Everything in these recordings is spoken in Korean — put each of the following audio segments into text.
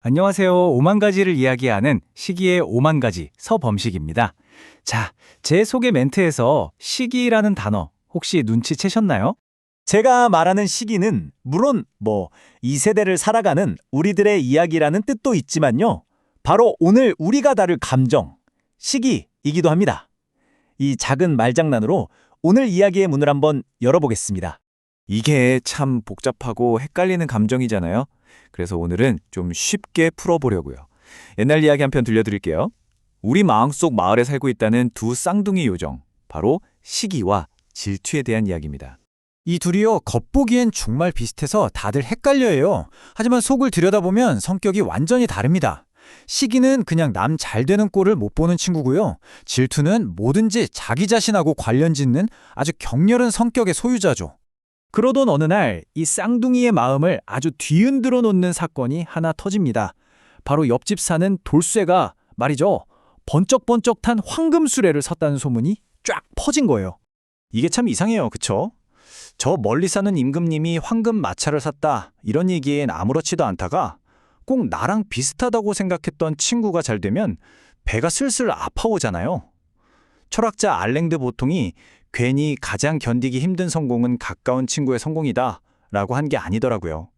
안녕하세요. 오만 가지를 이야기하는 시기의 오만 가지 서범식입니다. 자, 제 소개 멘트에서 시기라는 단어 혹시 눈치채셨나요? 제가 말하는 시기는 물론 이 세대를 살아가는 우리들의 이야기라는 뜻도 있지만요. 바로 오늘 우리가 다룰 감정, 시기이기도 합니다. 이 작은 말장난으로 오늘 이야기의 문을 한번 열어보겠습니다. 이게 참 복잡하고 헷갈리는 감정이잖아요. 그래서 오늘은 좀 쉽게 풀어보려고요. 옛날 이야기 한 편 들려드릴게요. 우리 마음속 마을에 살고 있다는 두 쌍둥이 요정, 바로 시기와 질투에 대한 이야기입니다. 이 둘이요, 겉보기엔 정말 비슷해서 다들 헷갈려해요. 하지만 속을 들여다보면 성격이 완전히 다릅니다. 시기는 그냥 남 잘 되는 꼴을 못 보는 친구고요. 질투는 뭐든지 자기 자신하고 관련 짓는 아주 격렬한 성격의 소유자죠. 그러던 어느 날 이 쌍둥이의 마음을 아주 뒤흔들어 놓는 사건이 하나 터집니다. 바로 옆집 사는 돌쇠가 말이죠. 번쩍번쩍 탄 황금수레를 샀다는 소문이 쫙 퍼진 거예요. 이게 참 이상해요. 그쵸? 저 멀리 사는 임금님이 황금 마차를 샀다 이런 얘기엔 아무렇지도 않다가 꼭 나랑 비슷하다고 생각했던 친구가 잘 되면 배가 슬슬 아파오잖아요. 철학자 알랭드 보통이 괜히 가장 견디기 힘든 성공은 가까운 친구의 성공이다 라고 한 게 아니더라고요.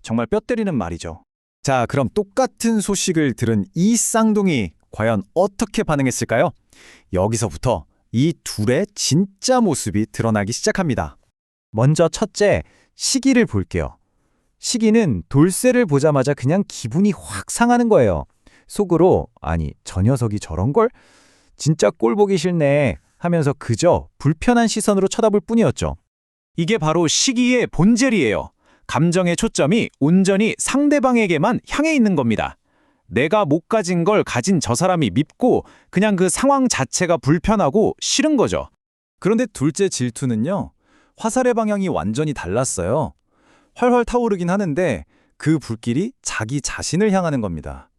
정말 뼈 때리는 말이죠. 자, 그럼 똑같은 소식을 들은 이 쌍둥이 과연 어떻게 반응했을까요? 여기서부터 이 둘의 진짜 모습이 드러나기 시작합니다. 먼저 첫째, 시기를 볼게요. 시기는 돌쇠를 보자마자 그냥 기분이 확 상하는 거예요. 속으로 아니 저 녀석이 저런 걸? 진짜 꼴 보기 싫네 하면서 그저 불편한 시선으로 쳐다볼 뿐이었죠. 이게 바로 시기의 본질이에요. 감정의 초점이 온전히 상대방에게만 향해 있는 겁니다. 내가 못 가진 걸 가진 저 사람이 밉고 그냥 그 상황 자체가 불편하고 싫은 거죠. 그런데 둘째 질투는요. 화살의 방향이 완전히 달랐어요. 활활 타오르긴 하는데 그 불길이 자기 자신을 향하는 겁니다.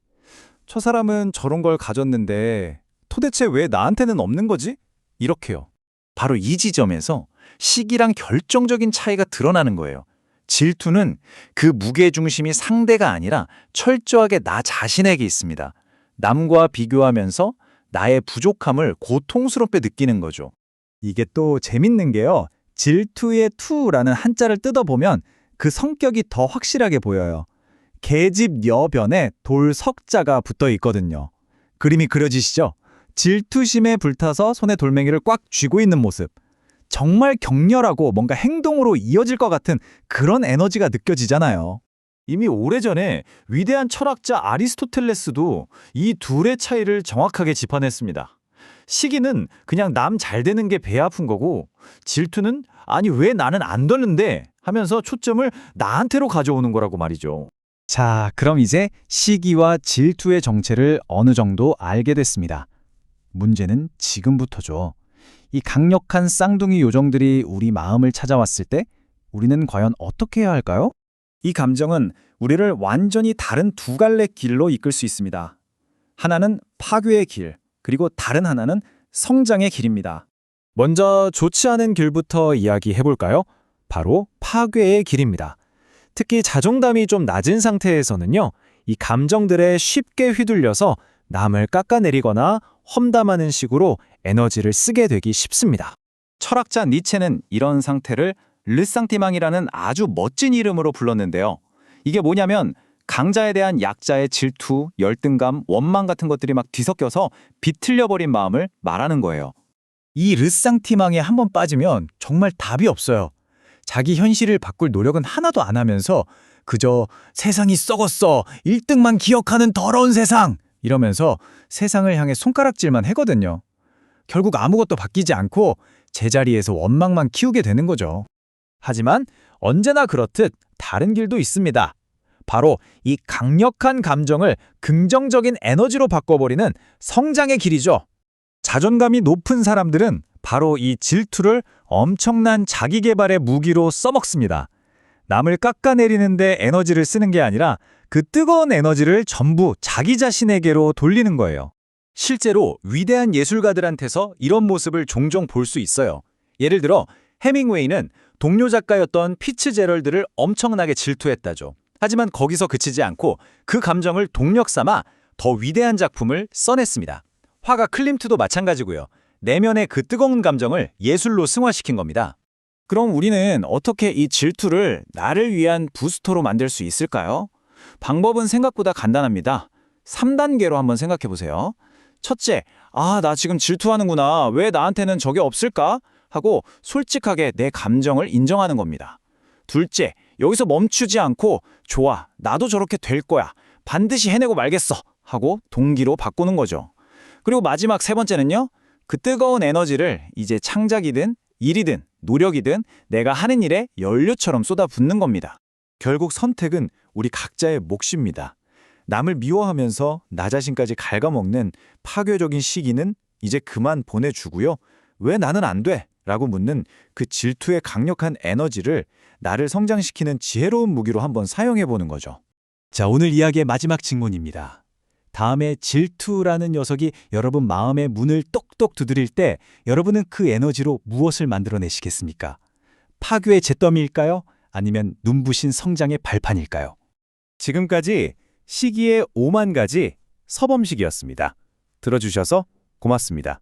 저 사람은 저런 걸 가졌는데 도대체 왜 나한테는 없는 거지? 이렇게요. 바로 이 지점에서 시기랑 결정적인 차이가 드러나는 거예요. 질투는 그 무게중심이 상대가 아니라 철저하게 나 자신에게 있습니다. 남과 비교하면서 나의 부족함을 고통스럽게 느끼는 거죠. 이게 또 재밌는 게요. 질투의 투라는 한자를 뜯어보면 그 성격이 더 확실하게 보여요. 계집 여변에 돌석자가 붙어 있거든요. 그림이 그려지시죠? 질투심에 불타서 손에 돌멩이를 꽉 쥐고 있는 모습. 정말 격렬하고 뭔가 행동으로 이어질 것 같은 그런 에너지가 느껴지잖아요. 이미 오래전에 위대한 철학자 아리스토텔레스도 이 둘의 차이를 정확하게 짚어냈습니다. 시기는 그냥 남 잘 되는 게 배 아픈 거고 질투는 아니 왜 나는 안 되는데 하면서 초점을 나한테로 가져오는 거라고 말이죠. 자, 그럼 이제 시기와 질투의 정체를 어느 정도 알게 됐습니다. 문제는 지금부터죠. 이 강력한 쌍둥이 요정들이 우리 마음을 찾아왔을 때 우리는 과연 어떻게 해야 할까요? 이 감정은 우리를 완전히 다른 두 갈래 길로 이끌 수 있습니다. 하나는 파괴의 길, 그리고 다른 하나는 성장의 길입니다. 먼저 좋지 않은 길부터 이야기해 볼까요? 바로 파괴의 길입니다. 특히 자존감이 좀 낮은 상태에서는요, 이 감정들에 쉽게 휘둘려서 남을 깎아내리거나 험담하는 식으로 에너지를 쓰게 되기 쉽습니다. 철학자 니체는 이런 상태를 르상티망이라는 아주 멋진 이름으로 불렀는데요. 이게 뭐냐면 강자에 대한 약자의 질투, 열등감, 원망 같은 것들이 막 뒤섞여서 비틀려버린 마음을 말하는 거예요. 이 르상티망에 한번 빠지면 정말 답이 없어요. 자기 현실을 바꿀 노력은 하나도 안 하면서 그저 세상이 썩었어, 1등만 기억하는 더러운 세상! 이러면서 세상을 향해 손가락질만 하거든요. 결국 아무것도 바뀌지 않고 제자리에서 원망만 키우게 되는 거죠. 하지만 언제나 그렇듯 다른 길도 있습니다. 바로 이 강력한 감정을 긍정적인 에너지로 바꿔버리는 성장의 길이죠. 자존감이 높은 사람들은 바로 이 질투를 엄청난 자기계발의 무기로 써먹습니다. 남을 깎아내리는데 에너지를 쓰는 게 아니라 그 뜨거운 에너지를 전부 자기 자신에게로 돌리는 거예요. 실제로 위대한 예술가들한테서 이런 모습을 종종 볼 수 있어요. 예를 들어 해밍웨이는 동료 작가였던 피츠제럴드를 엄청나게 질투했다죠. 하지만 거기서 그치지 않고 그 감정을 동력 삼아 더 위대한 작품을 써냈습니다. 화가 클림트도 마찬가지고요. 내면의 그 뜨거운 감정을 예술로 승화시킨 겁니다. 그럼 우리는 어떻게 이 질투를 나를 위한 부스터로 만들 수 있을까요? 방법은 생각보다 간단합니다. 3단계로 한번 생각해 보세요. 첫째, 나 지금 질투하는구나. 왜 나한테는 저게 없을까? 하고 솔직하게 내 감정을 인정하는 겁니다. 둘째, 여기서 멈추지 않고 좋아, 나도 저렇게 될 거야. 반드시 해내고 말겠어. 하고 동기로 바꾸는 거죠. 그리고 마지막 세 번째는요. 그 뜨거운 에너지를 이제 창작이든 일이든 노력이든 내가 하는 일에 연료처럼 쏟아붓는 겁니다. 결국 선택은 우리 각자의 몫입니다. 남을 미워하면서 나 자신까지 갉아먹는 파괴적인 시기는 이제 그만 보내주고요. 왜 나는 안 돼? 라고 묻는 그 질투의 강력한 에너지를 나를 성장시키는 지혜로운 무기로 한번 사용해보는 거죠. 자, 오늘 이야기의 마지막 질문입니다. 다음에 질투라는 녀석이 여러분 마음의 문을 똑똑 두드릴 때 여러분은 그 에너지로 무엇을 만들어내시겠습니까? 파괴의 잿더미일까요? 아니면 눈부신 성장의 발판일까요? 지금까지 시기의 5만 가지 서범식이었습니다. 들어주셔서 고맙습니다.